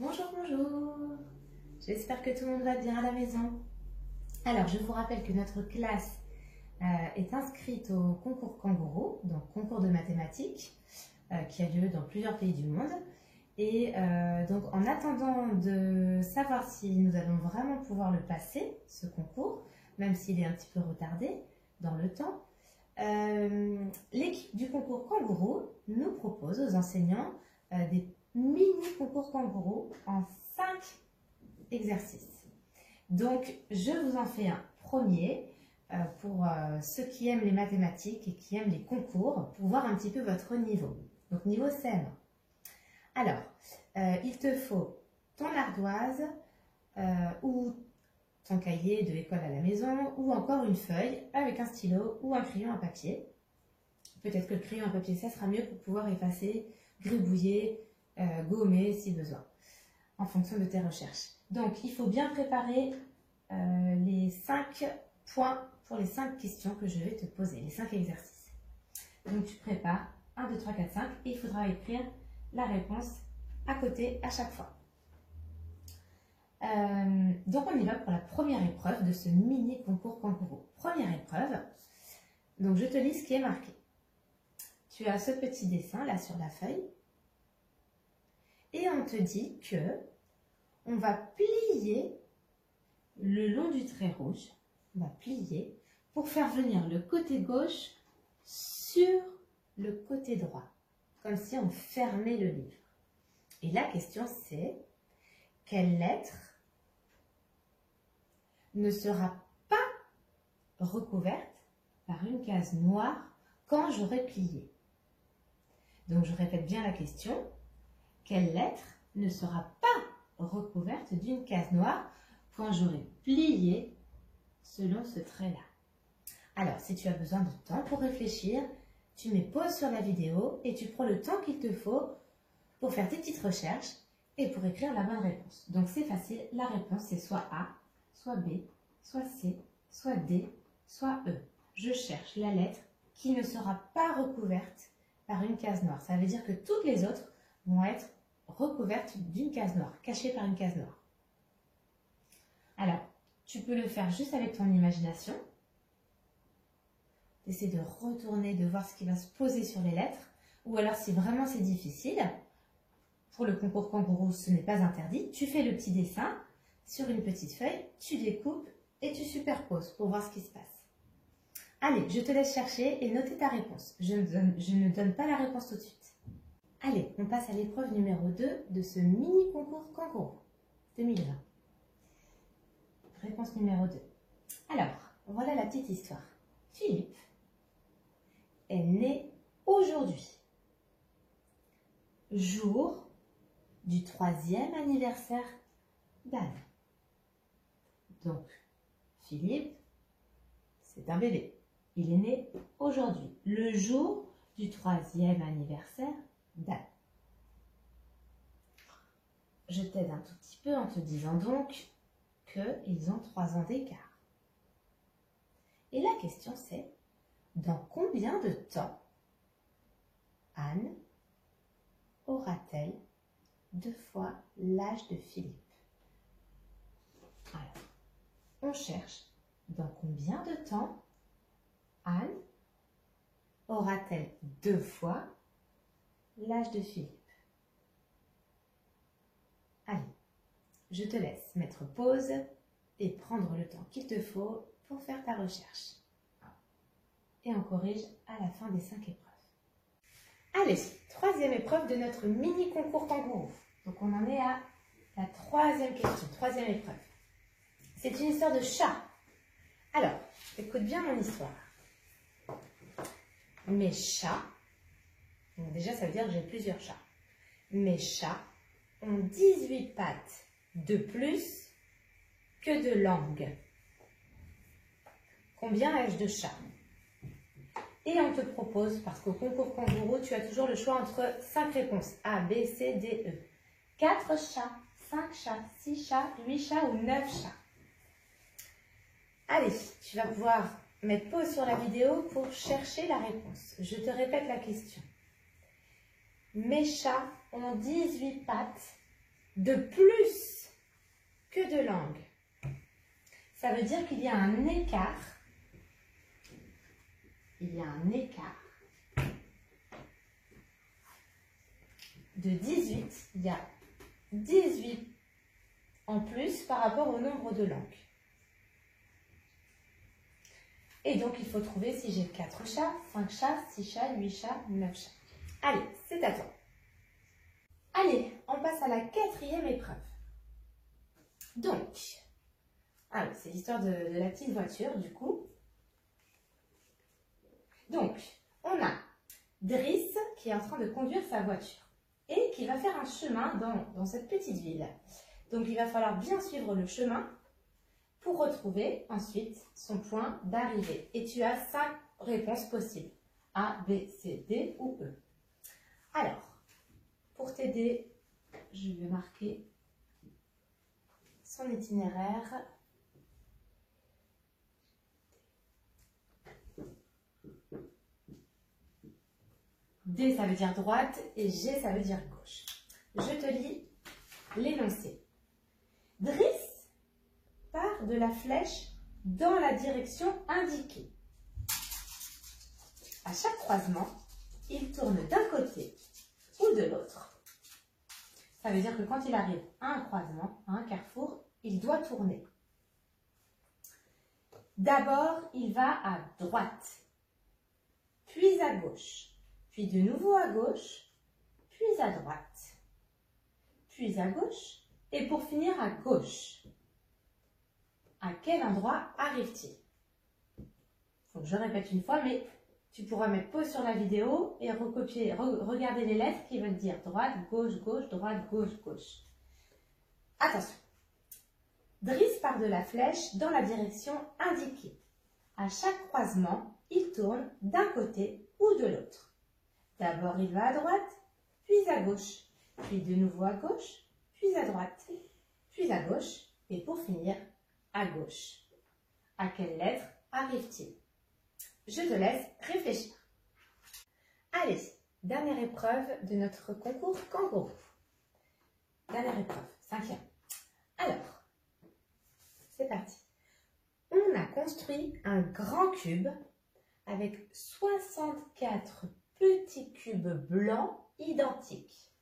Bonjour, bonjour. J'espère que tout le monde va bien à la maison. Alors, je vous rappelle que notre classe est inscrite au concours Kangourou, donc concours de mathématiques, qui a lieu dans plusieurs pays du monde. Et donc, en attendant de savoir si nous allons vraiment pouvoir le passer, ce concours, même s'il est un petit peu retardé dans le temps, l'équipe du concours Kangourou nous propose aux enseignants des mini-concours Kangourou en 5 exercices. Donc, je vous en fais un premier pour ceux qui aiment les mathématiques et qui aiment les concours, pour voir un petit peu votre niveau. Donc, niveau CM1. Alors, il te faut ton ardoise ou ton cahier de l'école à la maison ou encore une feuille avec un stylo ou un crayon à papier. Peut-être que le crayon à papier, ça sera mieux pour pouvoir effacer, gribouiller, gommer si besoin, en fonction de tes recherches. Donc, il faut bien préparer les 5 points pour les 5 questions que je vais te poser, les 5 exercices. Donc, tu prépares 1, 2, 3, 4, 5 et il faudra écrire la réponse à côté à chaque fois. Donc, on y va pour la première épreuve de ce mini concours Kangourou. Première épreuve, donc je te lis ce qui est marqué. Tu as ce petit dessin là sur la feuille et on te dit que on va plier le long du trait rouge, on va plier pour faire venir le côté gauche sur le côté droit, comme si on fermait le livre. Et la question c'est, quelle lettre ne sera pas recouverte par une case noire quand j'aurai plié? Donc je répète bien la question, quelle lettre ne sera pas recouverte d'une case noire quand j'aurai plié selon ce trait-là? Alors, si tu as besoin de temps pour réfléchir, tu mets pause sur la vidéo et tu prends le temps qu'il te faut pour faire tes petites recherches et pour écrire la bonne réponse. Donc, c'est facile, la réponse c'est soit A, soit B, soit C, soit D, soit E. Je cherche la lettre qui ne sera pas recouverte par une case noire. Ça veut dire que toutes les autres vont être recouvertes d'une case noire, cachées par une case noire. Alors, tu peux le faire juste avec ton imagination. Essaie de retourner, de voir ce qui va se poser sur les lettres. Ou alors, si vraiment c'est difficile, pour le concours Kangourou, ce n'est pas interdit. Tu fais le petit dessin sur une petite feuille, tu découpes et tu superposes pour voir ce qui se passe. Allez, je te laisse chercher et noter ta réponse. Je ne donne pas la réponse tout de suite. Allez, on passe à l'épreuve numéro 2 de ce mini concours Kangourou 2020. Réponse numéro 2. Alors, voilà la petite histoire. Philippe est né aujourd'hui, jour du 3e anniversaire d'Anne. Donc, Philippe, c'est un bébé. Il est né aujourd'hui, le jour du 3e anniversaire d'Anne. Je t'aide un tout petit peu en te disant donc qu'ils ont 3 ans d'écart. Et la question c'est, dans combien de temps Anne aura-t-elle 2 fois l'âge de Philippe? Alors, on cherche dans combien de temps Anne aura-t-elle 2 fois l'âge de Philippe? Allez, je te laisse mettre pause et prendre le temps qu'il te faut pour faire ta recherche. Et on corrige à la fin des 5 épreuves. Allez, 3e épreuve de notre mini concours Kangourou. Donc on en est à la 3e question, 3e épreuve. C'est une histoire de chat. Alors, écoute bien mon histoire. Mes chats, donc déjà ça veut dire que j'ai plusieurs chats. Mes chats ont 18 pattes de plus que de langues. Combien ai-je de chats? Et on te propose, parce qu'au concours Kangourou, tu as toujours le choix entre 5 réponses. A, B, C, D, E. 4 chats, 5 chats, 6 chats, 8 chats ou 9 chats. Allez, tu vas pouvoir mettre pause sur la vidéo pour chercher la réponse. Je te répète la question. Mes chats ont 18 pattes de plus que de langues. Ça veut dire qu'il y a un écart. Il y a un écart de 18. Il y a 18 en plus par rapport au nombre de langues. Et donc, il faut trouver si j'ai 4 chats, 5 chats, 6 chats, 8 chats, 9 chats. Allez, c'est à toi. Allez, on passe à la 4e épreuve. Donc, c'est l'histoire de la petite voiture, du coup. Donc, on a Driss qui est en train de conduire sa voiture et qui va faire un chemin dans cette petite ville. Donc, il va falloir bien suivre le chemin pour retrouver ensuite son point d'arrivée. Et tu as 5 réponses possibles. A, B, C, D ou E. Alors, pour t'aider, je vais marquer son itinéraire. D, ça veut dire droite et G, ça veut dire gauche. Je te lis l'énoncé. Driss part de la flèche dans la direction indiquée. À chaque croisement, il tourne d'un côté ou de l'autre. Ça veut dire que quand il arrive à un croisement, à un carrefour, il doit tourner. D'abord, il va à droite, puis à gauche, puis de nouveau à gauche, puis à droite, puis à gauche, et pour finir à gauche. À quel endroit arrive-t-il? Il faut que je répète une fois, mais tu pourras mettre pause sur la vidéo et recopier, regarder les lettres qui veulent dire droite, gauche, gauche, droite, gauche, gauche. Attention. Driss part de la flèche dans la direction indiquée. À chaque croisement, il tourne d'un côté ou de l'autre. D'abord, il va à droite, puis à gauche, puis de nouveau à gauche, puis à droite, puis à gauche, et pour finir, à gauche. À quelle lettre arrive-t-il? Je te laisse réfléchir. Allez, dernière épreuve de notre concours kangourou. Dernière épreuve, 5e. Alors, c'est parti. On a construit un grand cube avec 64 petits cubes blancs identiques.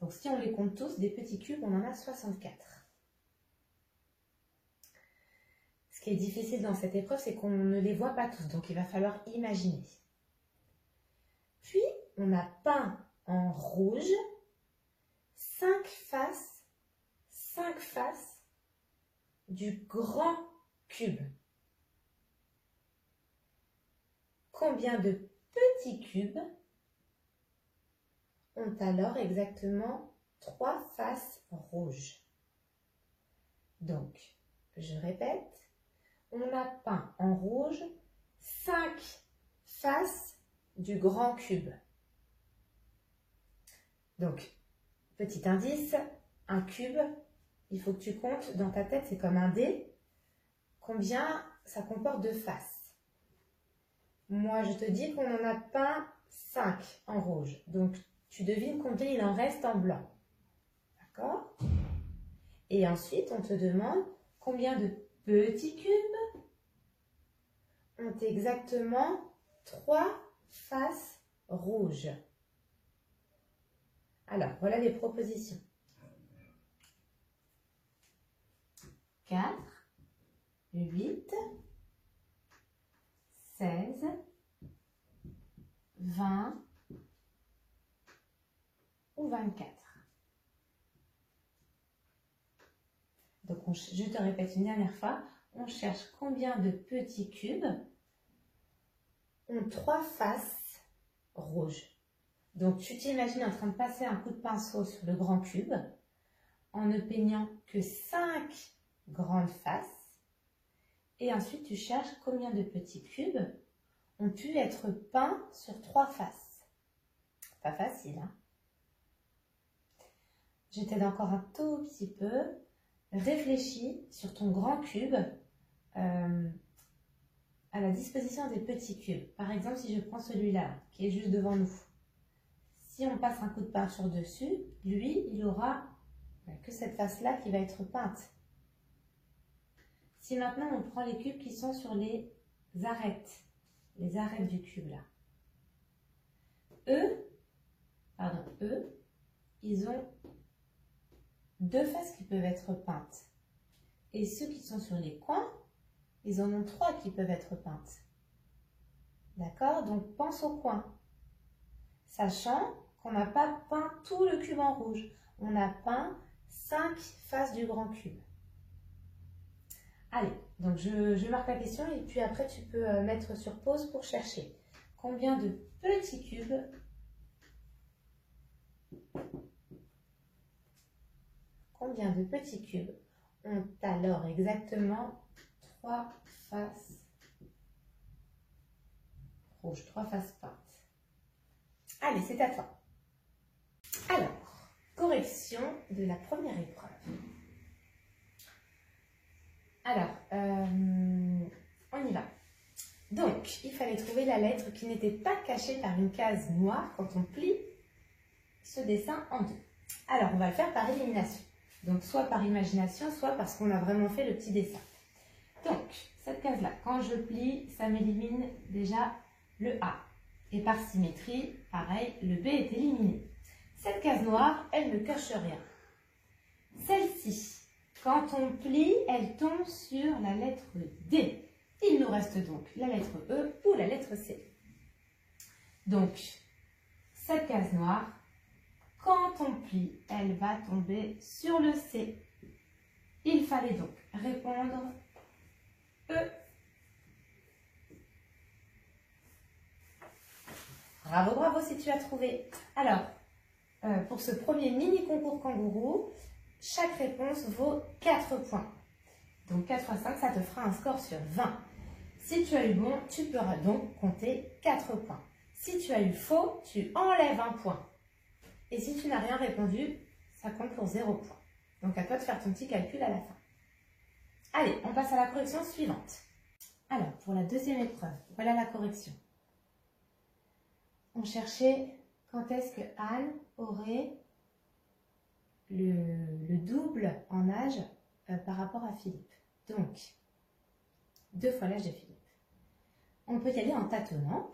Donc, si on les compte tous, des petits cubes, on en a 64. Ce qui est difficile dans cette épreuve, c'est qu'on ne les voit pas tous, donc il va falloir imaginer. Puis, on a peint en rouge 5 faces du grand cube. Combien de petits cubes ont alors exactement 3 faces rouges? Donc, je répète, on a peint en rouge 5 faces du grand cube. Donc, petit indice, un cube, il faut que tu comptes dans ta tête, c'est comme un dé, combien ça comporte de faces. Moi, je te dis qu'on en a peint 5 en rouge. Donc, tu devines combien il en reste en blanc. D'accord? Et ensuite, on te demande combien de petits cubes ont exactement 3 faces rouges. Alors, voilà les propositions. 4, 8, 16, 20 ou 24. Donc, je te répète une dernière fois, on cherche combien de petits cubes ont 3 faces rouges. Donc, tu t'imagines en train de passer un coup de pinceau sur le grand cube en ne peignant que 5 grandes faces. Et ensuite, tu cherches combien de petits cubes ont pu être peints sur 3 faces. Pas facile, hein? Je t'aide encore un tout petit peu. Réfléchis sur ton grand cube à la disposition des petits cubes. Par exemple, si je prends celui-là, qui est juste devant nous. Si on passe un coup de peinture dessus, lui, il aura que cette face-là qui va être peinte. Si maintenant on prend les cubes qui sont sur les arêtes du cube là, eux, ils ont deux faces qui peuvent être peintes. Et ceux qui sont sur les coins, ils en ont trois qui peuvent être peintes. D'accord? Donc pense au coin. Sachant qu'on n'a pas peint tout le cube en rouge. On a peint 5 faces du grand cube. Allez, donc je marque la question et puis après tu peux mettre sur pause pour chercher. Combien de petits cubes ont alors exactement 3 faces rouges, 3 faces peintes? Allez, c'est à toi. Alors, correction de la première épreuve. Alors, on y va. Donc, il fallait trouver la lettre qui n'était pas cachée par une case noire quand on plie ce dessin en deux. Alors, on va le faire par élimination. Donc, soit par imagination, soit parce qu'on a vraiment fait le petit dessin. Donc, cette case-là, quand je plie, ça m'élimine déjà le A. Et par symétrie, pareil, le B est éliminé. Cette case noire, elle ne cache rien. Celle-ci, quand on plie, elle tombe sur la lettre D. Il nous reste donc la lettre E ou la lettre C. Donc, cette case noire, quand on plie, elle va tomber sur le C. Il fallait donc répondre E. Bravo, bravo si tu as trouvé. Alors, pour ce premier mini concours kangourou, chaque réponse vaut 4 points. Donc 4 fois 5, ça te fera un score sur 20. Si tu as eu bon, tu pourras donc compter 4 points. Si tu as eu faux, tu enlèves un point. Et si tu n'as rien répondu, ça compte pour 0 point. Donc à toi de faire ton petit calcul à la fin. Allez, on passe à la correction suivante. Alors, pour la deuxième épreuve, voilà la correction. On cherchait quand est-ce que Anne aurait le double en âge par rapport à Philippe. Donc, 2 fois l'âge de Philippe. On peut y aller en tâtonnant.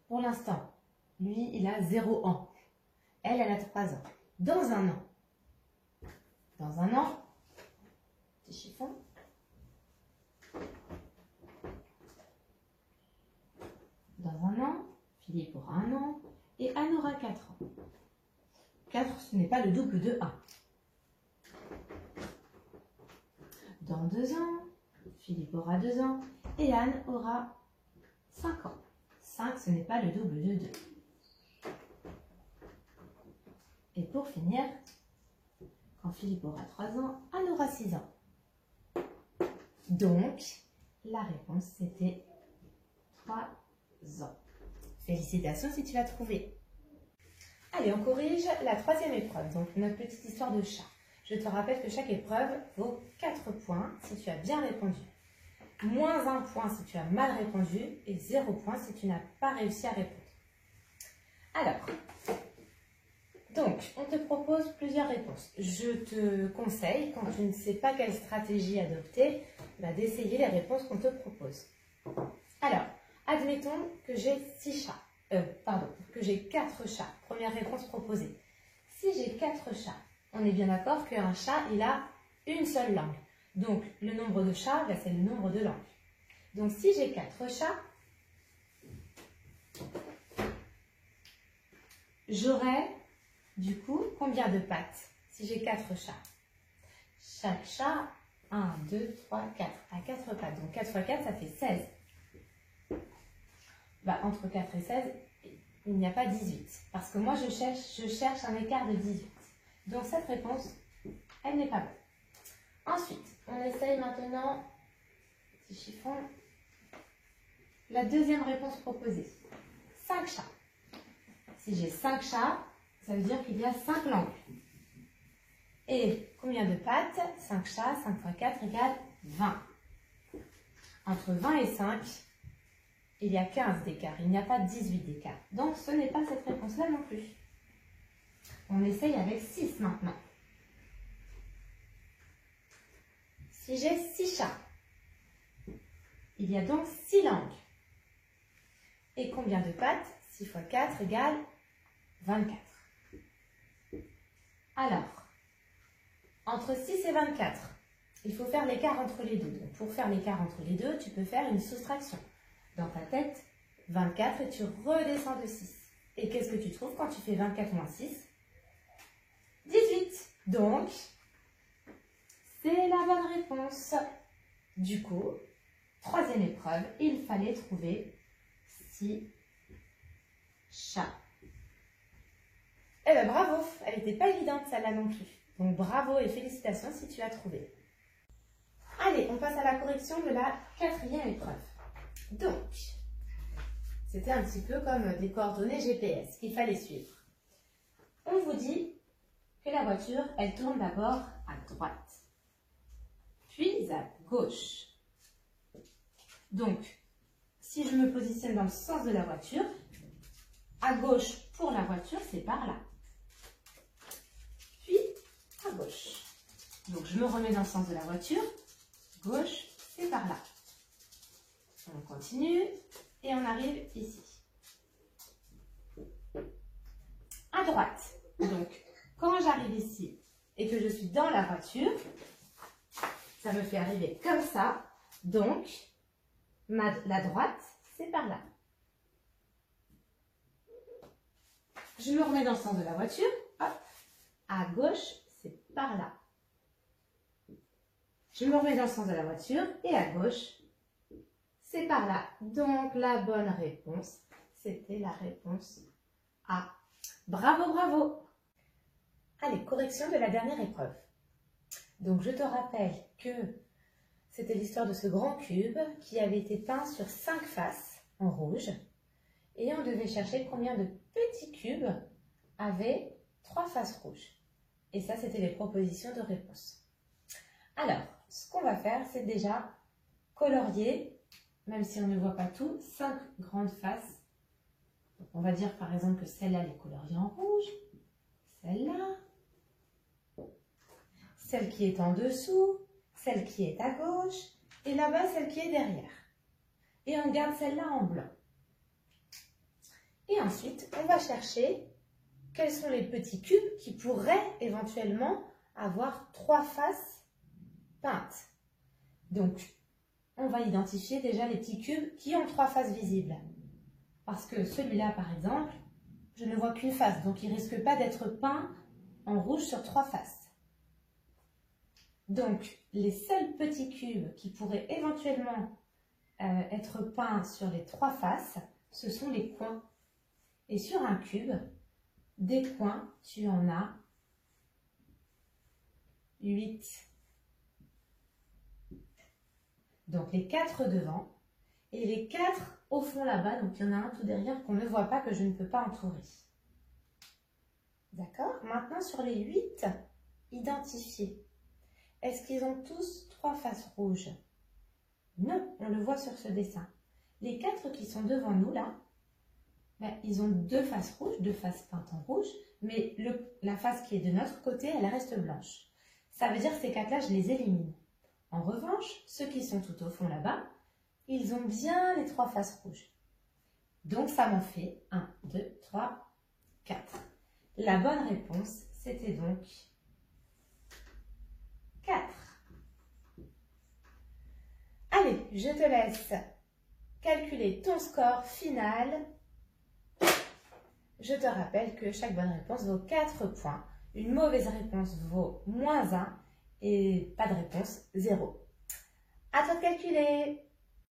Pour l'instant, lui, il a 0 ans. Elle a 3 ans. Dans un an, petit chiffon. Dans un an, Philippe aura 1 an et Anne aura 4 ans. 4, ce n'est pas le double de 1. Dans 2 ans, Philippe aura 2 ans et Anne aura 5 ans. 5, ce n'est pas le double de 2. Et pour finir, quand Philippe aura 3 ans, Anne aura 6 ans. Donc, la réponse, c'était 3 ans. Félicitations si tu l'as trouvé. Allez, on corrige la troisième épreuve, donc notre petite histoire de chat. Je te rappelle que chaque épreuve vaut 4 points si tu as bien répondu. Moins 1 point si tu as mal répondu et 0 point si tu n'as pas réussi à répondre. Alors, donc, on te propose plusieurs réponses. Je te conseille, quand tu ne sais pas quelle stratégie adopter, d'essayer les réponses qu'on te propose. Alors, admettons que j'ai 4 chats. Première réponse proposée. Si j'ai 4 chats, on est bien d'accord qu'un chat, il a une seule langue. Donc, le nombre de chats, c'est le nombre de langues. Donc, si j'ai 4 chats, j'aurai, du coup, combien de pattes si j'ai 4 chats? Chaque chat, 1, 2, 3, 4, à 4 pattes. Donc, 4 fois 4, ça fait 16. Entre 4 et 16, il n'y a pas 18. Parce que moi, je cherche un écart de 18. Donc, cette réponse, elle n'est pas bonne. Ensuite, on essaye maintenant, petit chiffon, la deuxième réponse proposée. 5 chats. Si j'ai 5 chats, ça veut dire qu'il y a 5 langues. Et combien de pattes? 5 chats, 5 fois 4 égale 20. Entre 20 et 5, il y a 15 d'écart, il n'y a pas 18 d'écart. Donc, ce n'est pas cette réponse-là non plus. On essaye avec 6 maintenant. Si j'ai 6 chats, il y a donc 6 langues. Et combien de pattes? 6 fois 4 égale 24. Alors, entre 6 et 24, il faut faire l'écart entre les deux. Donc, pour faire l'écart entre les deux, tu peux faire une soustraction. Dans ta tête, 24 et tu redescends de 6. Et qu'est-ce que tu trouves quand tu fais 24 moins 6? 18. Donc, c'est la bonne réponse. Du coup, troisième épreuve, il fallait trouver 6 chats. Eh bien, bravo, elle n'était pas évidente celle-là non plus. Donc, bravo et félicitations si tu as trouvé. Allez, on passe à la correction de la quatrième épreuve. Donc, c'était un petit peu comme des coordonnées GPS qu'il fallait suivre. On vous dit que la voiture, elle tourne d'abord à droite, puis à gauche. Donc, si je me positionne dans le sens de la voiture, à gauche pour la voiture, c'est par là. Puis, à gauche. Donc, je me remets dans le sens de la voiture. Gauche, c'est par là. On continue et on arrive ici. À droite. Donc, quand j'arrive ici et que je suis dans la voiture, ça me fait arriver comme ça. Donc, la droite, c'est par là. Je me remets dans le sens de la voiture. Hop. À gauche, c'est par là. Je me remets dans le sens de la voiture et à gauche, c'est par là. Donc, la bonne réponse, c'était la réponse A. Bravo, bravo! Allez, correction de la dernière épreuve. Donc, je te rappelle que c'était l'histoire de ce grand cube qui avait été peint sur 5 faces en rouge. Et on devait chercher combien de petits cubes avaient 3 faces rouges. Et ça, c'était les propositions de réponse. Alors, ce qu'on va faire, c'est déjà colorier, même si on ne voit pas tout, 5 grandes faces. Donc, on va dire par exemple que celle-là, elle est coloriée en rouge. Celle-là. Celle qui est en dessous. Celle qui est à gauche. Et là-bas, celle qui est derrière. Et on garde celle-là en blanc. Et ensuite, on va chercher quels sont les petits cubes qui pourraient éventuellement avoir 3 faces peintes. Donc, on va identifier déjà les petits cubes qui ont 3 faces visibles. Parce que celui-là, par exemple, je ne vois qu'une face, donc il ne risque pas d'être peint en rouge sur 3 faces. Donc, les seuls petits cubes qui pourraient éventuellement être peints sur les 3 faces, ce sont les coins. Et sur un cube, des coins, tu en as 8. Donc les 4 devant et les 4 au fond là-bas. Donc il y en a un tout derrière qu'on ne voit pas, que je ne peux pas entourer. D'accord? Maintenant sur les 8 identifiés. Est-ce qu'ils ont tous 3 faces rouges? Non, on le voit sur ce dessin. Les 4 qui sont devant nous là, ben, ils ont 2 faces rouges, 2 faces peintes en rouge, mais la face qui est de notre côté, elle reste blanche. Ça veut dire que ces 4-là, je les élimine. En revanche, ceux qui sont tout au fond là-bas, ils ont bien les 3 faces rouges. Donc, ça m'en fait 1, 2, 3, 4. La bonne réponse, c'était donc 4. Allez, je te laisse calculer ton score final. Je te rappelle que chaque bonne réponse vaut 4 points. Une mauvaise réponse vaut -1 et pas de réponse, 0. À toi de calculer!